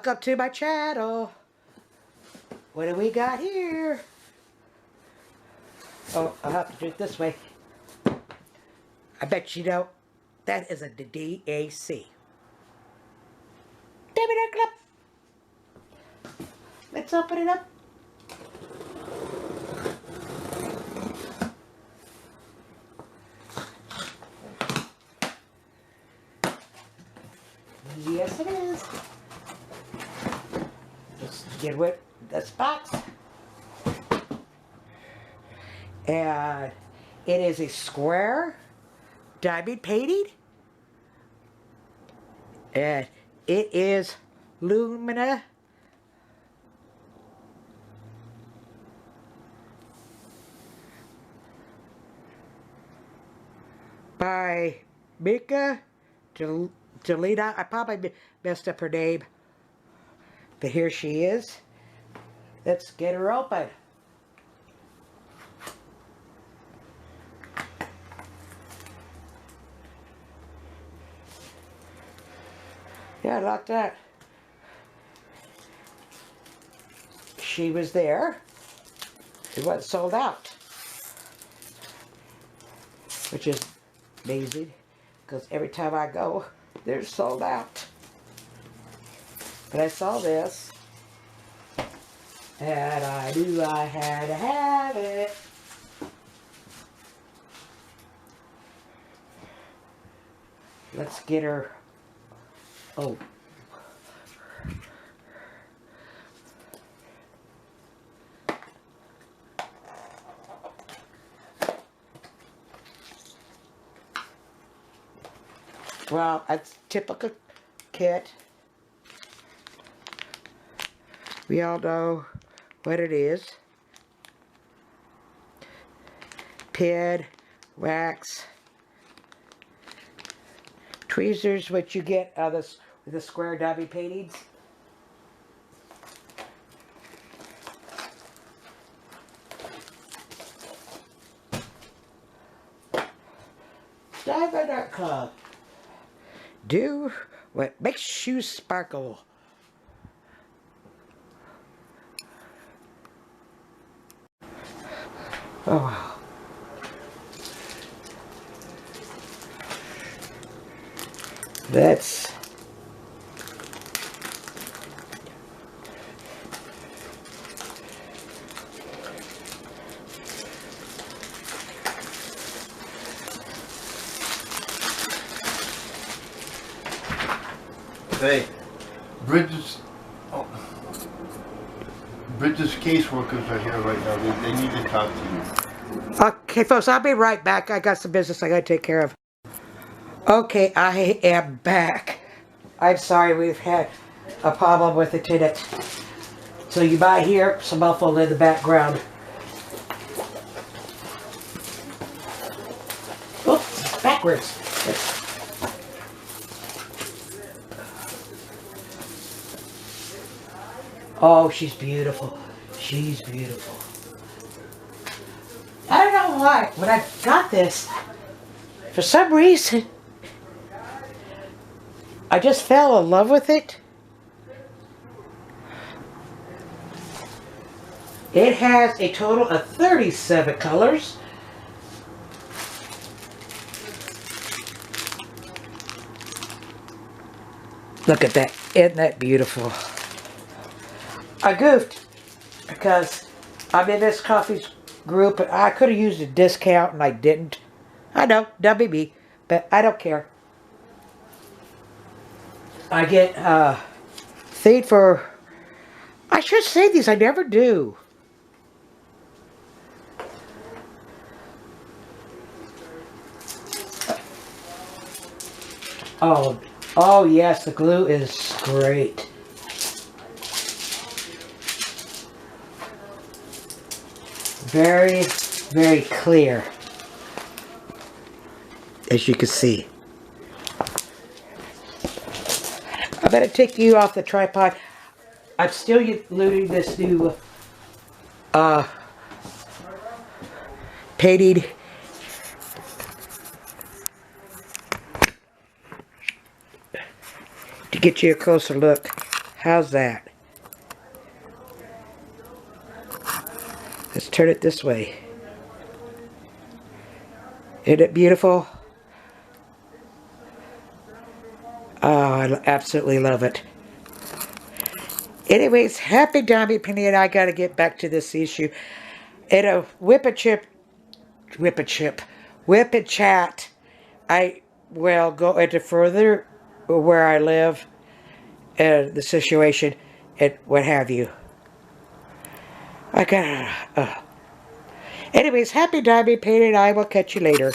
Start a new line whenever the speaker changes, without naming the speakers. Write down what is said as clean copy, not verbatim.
Welcome to my channel. What do we got here? Oh, I'll have to do it this way. I bet you know that is a DAC. Damn it, clip. Let's open it up. Yes, it is. Let's get rid of this box. And it is a square diamond painting. And it is Lumina. By Mika Delina. I probably messed up her name. But here she is. Let's get her open. Yeah, like that. She was there. It wasn't sold out. Which is amazing, because every time I go, they're sold out. But I saw this, and I knew I had to have it. Let's get her. Oh. Well, that's typical kit. We all know what it is. Pen, wax, tweezers, what you get out of the square diamond paintings. Diamond Club. Do what makes you sparkle. Oh. That's
Hey, Bridges caseworkers are here right now. They need to talk to you.
okay, folks, I'll be right back. I got some business I gotta take care of. Okay, I am back. I'm sorry, we've had a problem with the tenant. So you might hear some muffled in the background. Oops, backwards. Oh, she's beautiful. She's beautiful. I don't know why. When I got this, for some reason, I just fell in love with it. It has a total of 37 colors. Look at that. Isn't that beautiful? I goofed because I'm in this coffee group and I could have used a discount and I didn't. I know, WB, but I don't care. I get thing for, I should say these, I never do. Oh yes, the glue is great. Very, very clear, as you can see. I better take you off the tripod. I'm still using this new painting to get you a closer look. How's that? Let's turn it this way. Isn't it beautiful? Oh, I absolutely love it. Anyways, happy Diamond Penny, and I got to get back to this issue. In a whip and chat, I will go into further where I live and the situation and what have you. I got anyways, happy Diamond Penny, and I will catch you later.